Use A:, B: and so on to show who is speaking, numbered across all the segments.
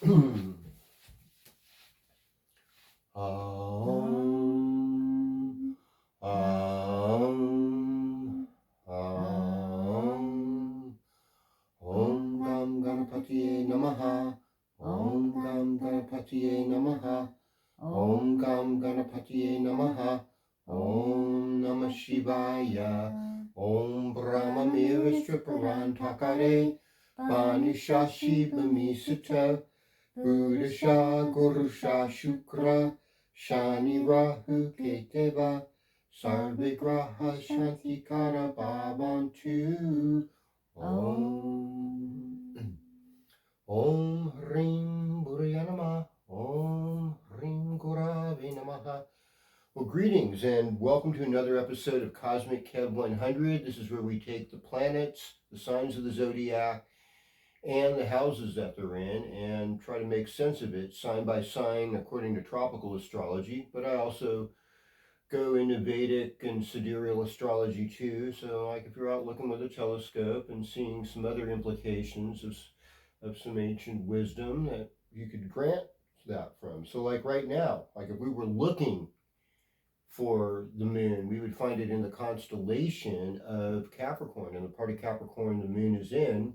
A: Om, Om, Om, Om Gam Ganapatiye Namaha, Om Gam Ganapatiye Namaha, Om Gam Ganapatiye Namaha, Om Namah Shivaya, Om Brahma Mevishwaparan Takare, Banisha Shivami Sutta, Buddhasha Gurusha Shukra, Shani Rahu Keteva, Sarvigraha Shantikara Bhavantu. Om. Om Hrim Buraya Namah. Om Hrim Gurave Namaha. Well, greetings and welcome to another episode of Cosmic Kev 100. This is where we take the planets, the signs of the zodiac, and the houses that they're in and try to make sense of it sign by sign according to tropical astrology. But I also go into Vedic and sidereal astrology too. So like if you're out looking with a telescope and seeing some other implications of some ancient wisdom that you could grant that from. So like right now, like if we were looking for the moon, we would find it in the constellation of Capricorn, and the part of Capricorn the moon is in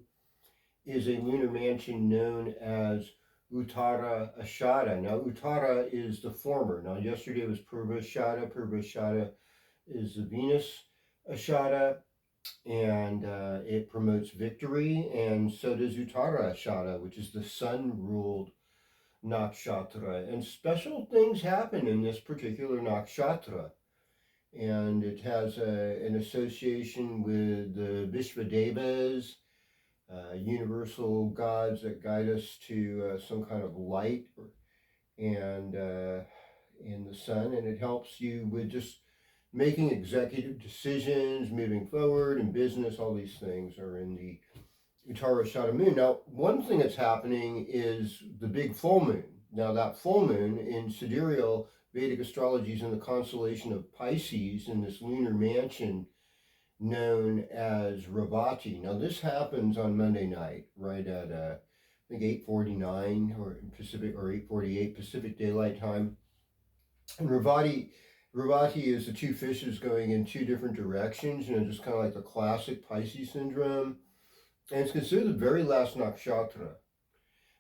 A: is a lunar mansion known as Uttara Ashada. Now, Uttara is the former. Now, yesterday was Purva Ashada. Purva Ashada is the Venus Ashada, and it promotes victory, and so does Uttara Ashada, which is the sun-ruled nakshatra. And special things happen in this particular nakshatra. And it has an association with the Vishvadevas, universal gods that guide us to some kind of light and in the sun, and it helps you with just making executive decisions, moving forward in business. All these things are in the Uttara Ashada moon. Now, one thing that's happening is the big full moon. Now, that full moon in sidereal Vedic astrology is in the constellation of Pisces in this lunar mansion known as Ravati. Now this happens on Monday night, right at I think 8:49 or Pacific or 8:48 Pacific Daylight Time. And Ravati is the two fishes going in two different directions, just kind of like the classic Pisces syndrome. And it's considered the very last nakshatra.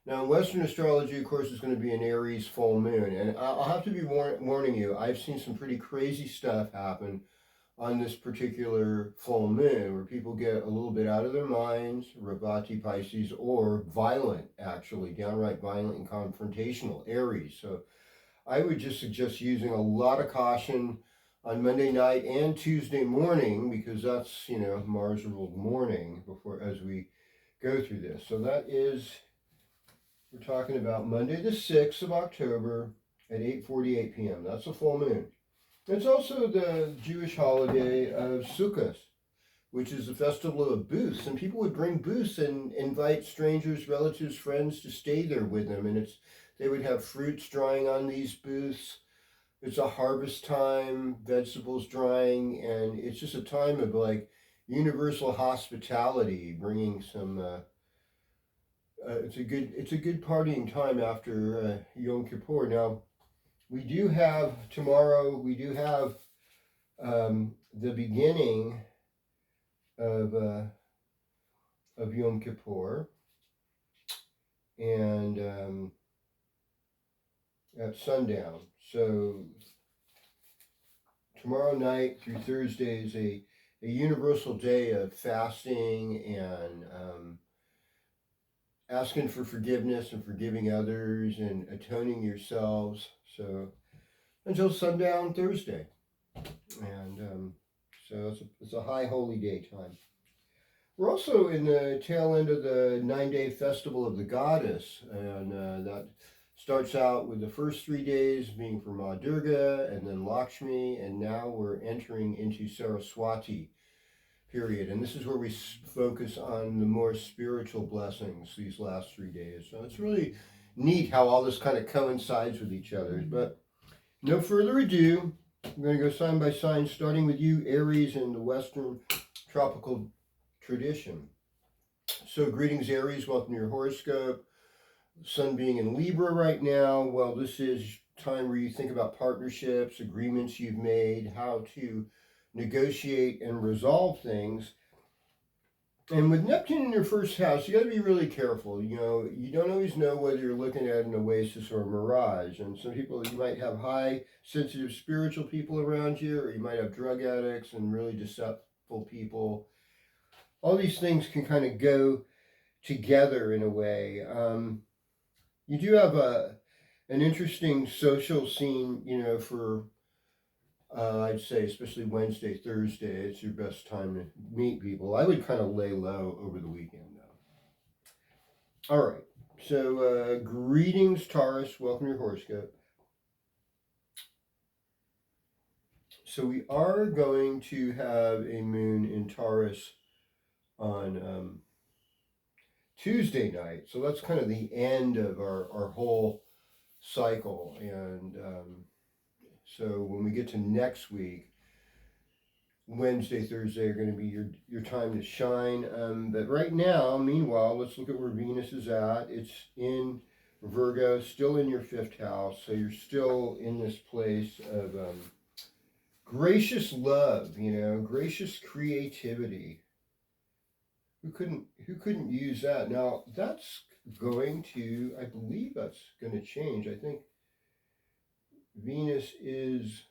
A: Now in Western astrology, of course, is going to be an Aries full moon, and I'll have to be warning you. I've seen some pretty crazy stuff happen on this particular full moon, where people get a little bit out of their minds, Ravati Pisces, or violent, actually, downright violent and confrontational, Aries. So I would just suggest using a lot of caution on Monday night and Tuesday morning, because that's, Mars ruled morning before as we go through this. So that is, we're talking about Monday the 6th of October at 8:48 p.m. That's a full moon. It's also the Jewish holiday of Sukkot, which is the festival of booths, and people would bring booths and invite strangers, relatives, friends to stay there with them, and they would have fruits drying on these booths. It's a harvest time, vegetables drying, and it's just a time of like universal hospitality, bringing some. It's a good partying time after Yom Kippur. Now, we do have tomorrow. We do have the beginning of Yom Kippur, and at sundown. So tomorrow night through Thursday is a universal day of fasting and asking for forgiveness and forgiving others and atoning yourselves. So until sundown Thursday, and so it's a high holy day time. We're also in the tail end of the 9-day festival of the goddess, and that starts out with the first 3 days being for Ma Durga and then Lakshmi, and now we're entering into Saraswati period, and this is where we focus on the more spiritual blessings these last 3 days. So it's really neat how all this kind of coincides with each other. But no further ado, I'm going to go sign by sign, starting with you, Aries, in the Western tropical tradition. So greetings, Aries. Welcome to your horoscope. Sun being in Libra right now, well, this is time where you think about partnerships, agreements you've made, how to negotiate and resolve things. And with Neptune in your first house, you got to be really careful. You don't always know whether you're looking at an oasis or a mirage. And some people, you might have high sensitive spiritual people around you, or you might have drug addicts and really deceitful people. All these things can kind of go together in a way. You do have an interesting social scene, for I'd say, especially Wednesday, Thursday. It's your best time to meet people. I would kind of lay low over the weekend, though. All right. So, greetings, Taurus. Welcome to your horoscope. So, we are going to have a moon in Taurus on Tuesday night. So, that's kind of the end of our whole cycle. And so, when we get to next week, Wednesday, Thursday are going to be your time to shine. But right now, meanwhile, let's look at where Venus is at. It's in Virgo, still in your fifth house. So you're still in this place of gracious love, gracious creativity. Who couldn't use that? Now, that's I believe that's going to change. I think Venus is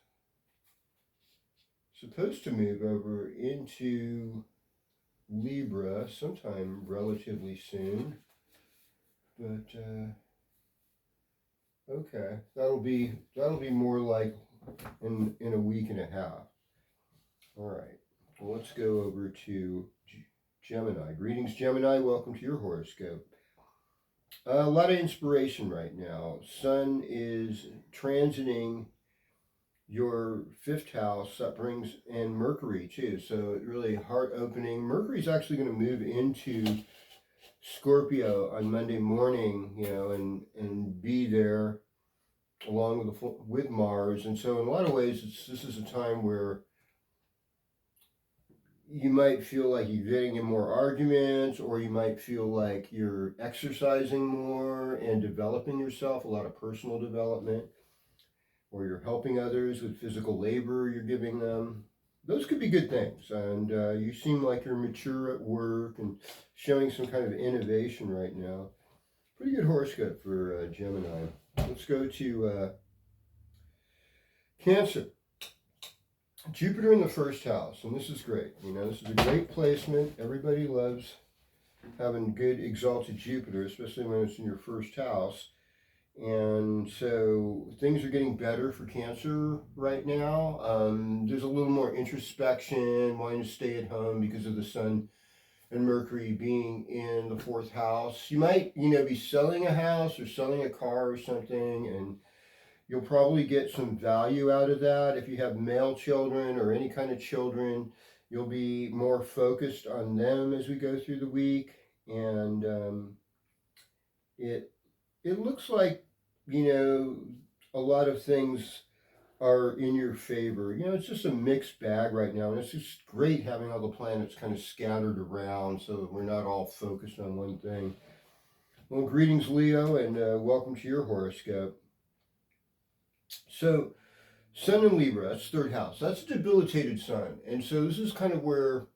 A: supposed to move over into Libra sometime relatively soon, but okay, that'll be more like in a week and a half. All right, well, let's go over to Gemini. Greetings, Gemini. Welcome to your horoscope. A lot of inspiration right now. Sun is transiting your fifth house. That brings in Mercury too, so really heart opening. Mercury's actually going to move into Scorpio on Monday morning, and be there along with Mars. And so in a lot of ways, this is a time where you might feel like you're getting in more arguments, or you might feel like you're exercising more and developing yourself, a lot of personal development, or you're helping others with physical labor you're giving them. Those could be good things. And you seem like you're mature at work and showing some kind of innovation right now. Pretty good horoscope for Gemini. Let's go to Cancer. Jupiter in the first house, and this is great. This is a great placement. Everybody loves having good exalted Jupiter, especially when it's in your first house. And so things are getting better for Cancer right now. There's a little more introspection, wanting to stay at home because of the Sun and Mercury being in the fourth house. You might, be selling a house or selling a car or something, and you'll probably get some value out of that. If you have male children or any kind of children, you'll be more focused on them as we go through the week. And it looks like, a lot of things are in your favor. It's just a mixed bag right now, and it's just great having all the planets kind of scattered around so that we're not all focused on one thing. Well, greetings, Leo, and welcome to your horoscope. So, Sun in Libra, that's third house. That's a debilitated Sun, and so this is kind of where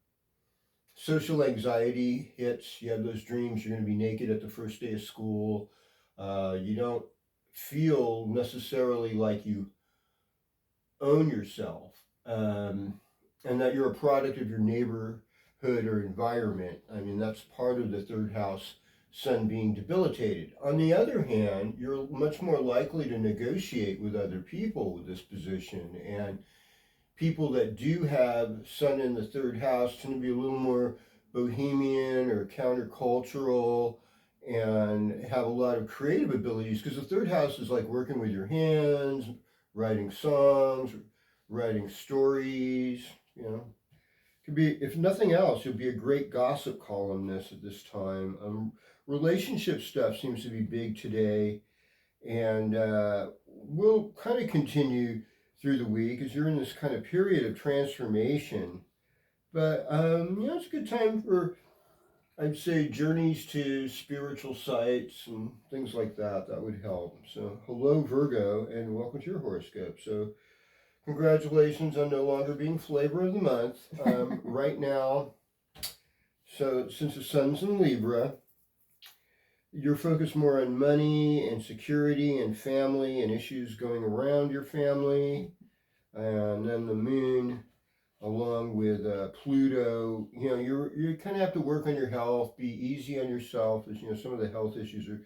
A: social anxiety hits. You have those dreams you're going to be naked at the first day of school. You don't feel necessarily like you own yourself, and that you're a product of your neighborhood or environment. I mean, that's part of the third house Sun being debilitated. On the other hand, you're much more likely to negotiate with other people with this position, and people that do have Sun in the third house tend to be a little more bohemian or countercultural and have a lot of creative abilities, because the third house is like working with your hands, writing songs, writing stories. Could be, if nothing else, you'll be a great gossip columnist at this time. Relationship stuff seems to be big today, and we'll kind of continue through the week as you're in this kind of period of transformation. But it's a good time for, I'd say journeys to spiritual sites and things like that. That would help. So, hello, Virgo, and welcome to your horoscope. So, congratulations on no longer being flavor of the month. Right now, so since the sun's in Libra, you're focused more on money and security and family and issues going around your family. And then the moon, along with Pluto, you kind of have to work on your health, be easy on yourself, as some of the health issues are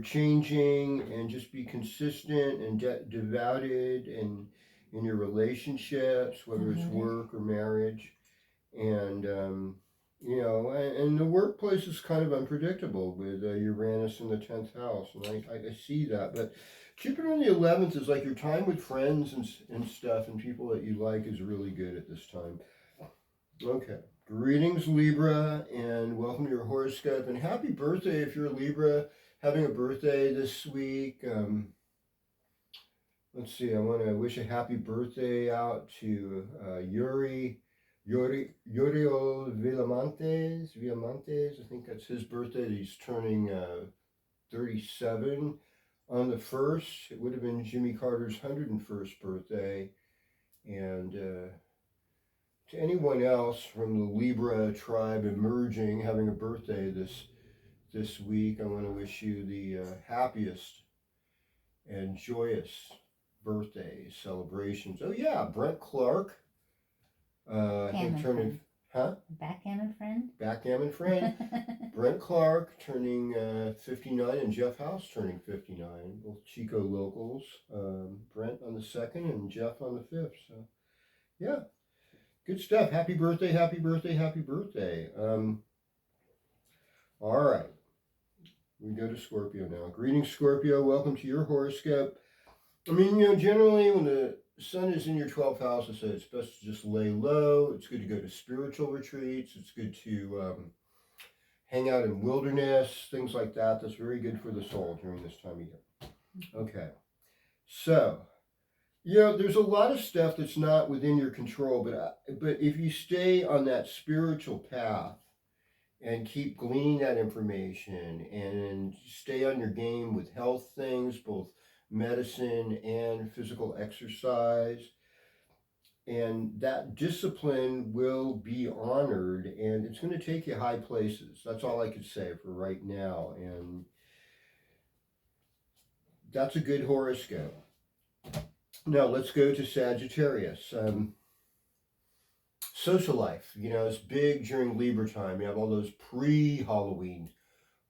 A: changing, and just be consistent and devoted and in your relationships, whether it's work or marriage. And and the workplace is kind of unpredictable with Uranus in the 10th house, and I see that. But Jupiter in the 11th is like your time with friends and stuff and people that you like is really good at this time. Okay. Greetings, Libra, and welcome to your horoscope. And happy birthday if you're a Libra having a birthday this week. Let's see, I want to wish a happy birthday out to Uriel Villamontes, I think that's his birthday. He's turning 37 on the 1st. It would have been Jimmy Carter's 101st birthday. And to anyone else from the Libra tribe emerging, having a birthday this week, I want to wish you the happiest and joyous birthday celebrations. Oh yeah, Brent Clark. I think turning,
B: Backgammon friend.
A: Backgammon friend. Brent Clark turning 59, and Jeff House turning 59. Both Chico locals. Brent on the 2nd and Jeff on the 5th. So yeah, good stuff. Happy birthday! Happy birthday! Happy birthday! All right, we go to Scorpio now. Greetings, Scorpio. Welcome to your horoscope. I mean, generally when the sun is in your 12th house, I say it's best to just lay low. It's good to go to spiritual retreats. It's good to hang out in wilderness, things like that. That's very good for the soul during this time of year. Okay. So, there's a lot of stuff that's not within your control, but if you stay on that spiritual path and keep gleaning that information and stay on your game with health things, both medicine and physical exercise, and that discipline will be honored, and it's going to take you high places. That's all I could say for right now, and that's a good horoscope. Now let's go to Sagittarius. Social life, is big during Libra time. You have all those pre-Halloween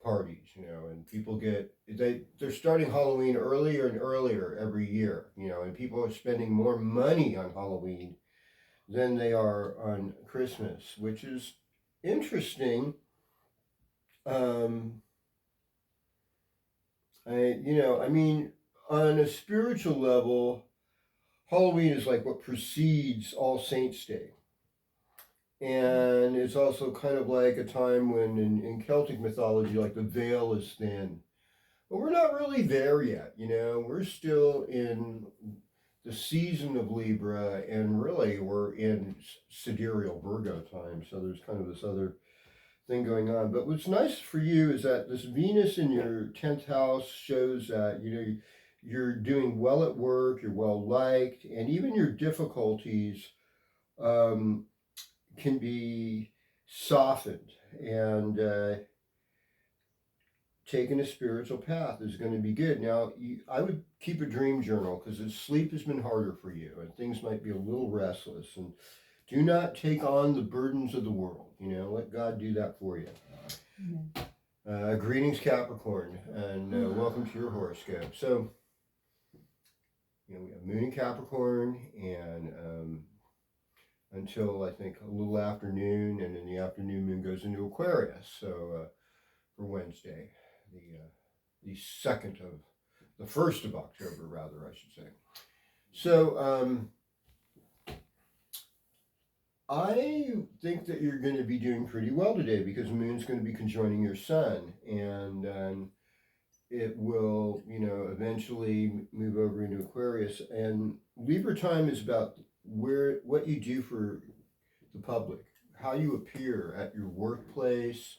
A: parties, and people they're starting Halloween earlier and earlier every year, and people are spending more money on Halloween than they are on Christmas, which is interesting. I mean, on a spiritual level, Halloween is like what precedes All Saints' Day. And it's also kind of like a time when in Celtic mythology, like the veil is thin. But we're not really there yet, We're still in the season of Libra, and really we're in sidereal Virgo time. So there's kind of this other thing going on. But what's nice for you is that this Venus in your 10th house shows that, you're doing well at work, you're well liked, and even your difficulties can be softened, and taking a spiritual path is going to be good. Now, I would keep a dream journal because sleep has been harder for you and things might be a little restless, and do not take on the burdens of the world. Let God do that for you. Greetings, Capricorn, and welcome to your horoscope. So, we have Moon in Capricorn, and until I think a little afternoon, and in the afternoon Moon goes into Aquarius. So for Wednesday, the 1st of October, rather, I should say. So I think that you're going to be doing pretty well today because Moon's going to be conjoining your Sun, and it will, eventually move over into Aquarius. And Libra time is about what you do for the public, how you appear at your workplace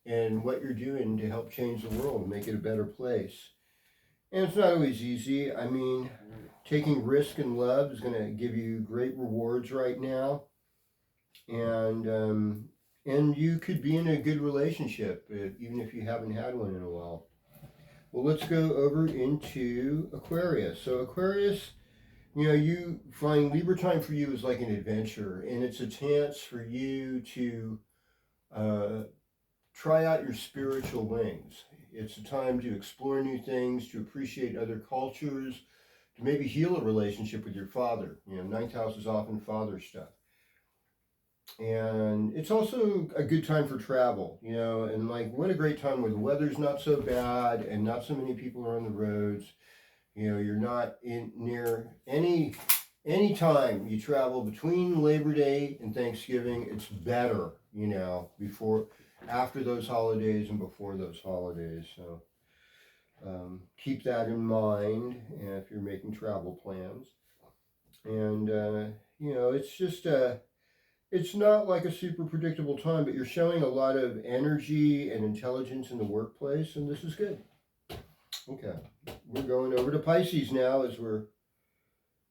A: and what you're doing to help change the world and make it a better place. And it's not always easy. I mean, taking risk in love is going to give you great rewards right now, and you could be in a good relationship even if you haven't had one in a while. Well, let's go over into Aquarius. So Aquarius, you find Libra time for you is like an adventure, and it's a chance for you to uh, try out your spiritual wings. It's a time to explore new things, to appreciate other cultures, to maybe heal a relationship with your father. Ninth house is often father stuff. And it's also a good time for travel, and like what a great time where the weather's not so bad and not so many people are on the roads. You're not in near any time you travel between Labor Day and Thanksgiving, it's better, before, after those holidays and before those holidays. So keep that in mind if you're making travel plans. And, it's just, it's not like a super predictable time, but you're showing a lot of energy and intelligence in the workplace, and this is good. Okay, we're going over to Pisces now as we're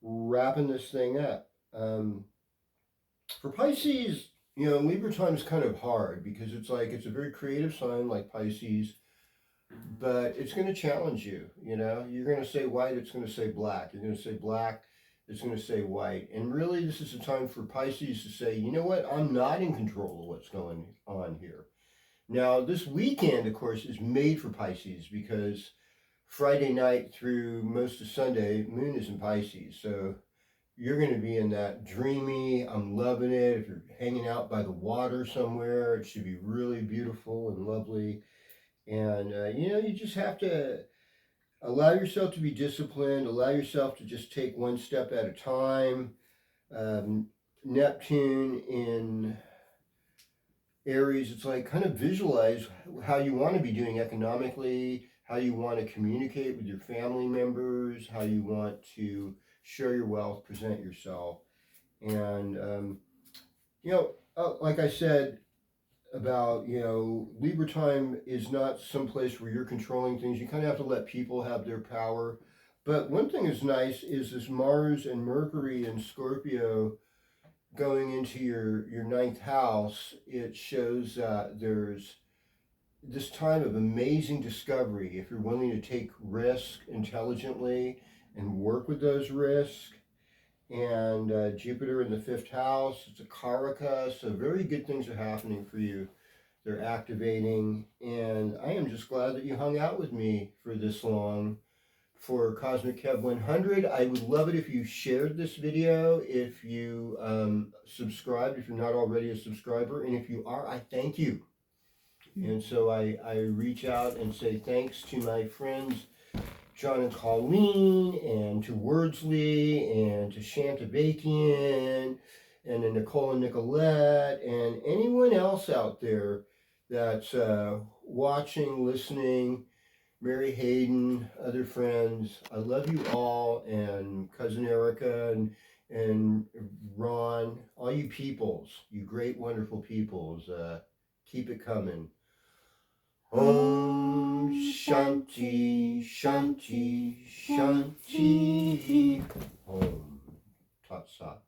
A: wrapping this thing up. For Pisces, Libra time is kind of hard because it's a very creative sign like Pisces, but it's going to challenge you. You're going to say white, it's going to say black. You're going to say black, it's going to say white. And really, this is a time for Pisces to say, you know what, I'm not in control of what's going on here. Now, this weekend, of course, is made for Pisces because Friday night through most of Sunday, moon is in Pisces. So you're going to be in that dreamy, I'm loving it. If you're hanging out by the water somewhere, it should be really beautiful and lovely. And, you just have to allow yourself to be disciplined, allow yourself to just take one step at a time. Neptune in Aries, it's like kind of visualize how you want to be doing economically, how you want to communicate with your family members, how you want to share your wealth, present yourself. And, like I said about, Libra time is not some place where you're controlling things. You kind of have to let people have their power. But one thing is nice is this Mars and Mercury in Scorpio going into your ninth house. It shows that there's this time of amazing discovery if you're willing to take risk intelligently and work with those risks. And Jupiter in the fifth house, it's a Karaka, so very good things are happening for you. They're activating, and I am just glad that you hung out with me for this long for Cosmic Kev 100. I would love it if you shared this video, if you subscribed, if you're not already a subscriber, and if you are, I thank you. And so I reach out and say thanks to my friends John and Colleen, and to Wordsley, and to Shanta Bakian, and to Nicole and Nicolette, and anyone else out there that's watching, listening, Mary Hayden, other friends. I love you all, and Cousin Erica, and Ron, all you peoples, you great, wonderful peoples. Keep it coming. Om Shanti Shanti Shanti Om Tat Sat.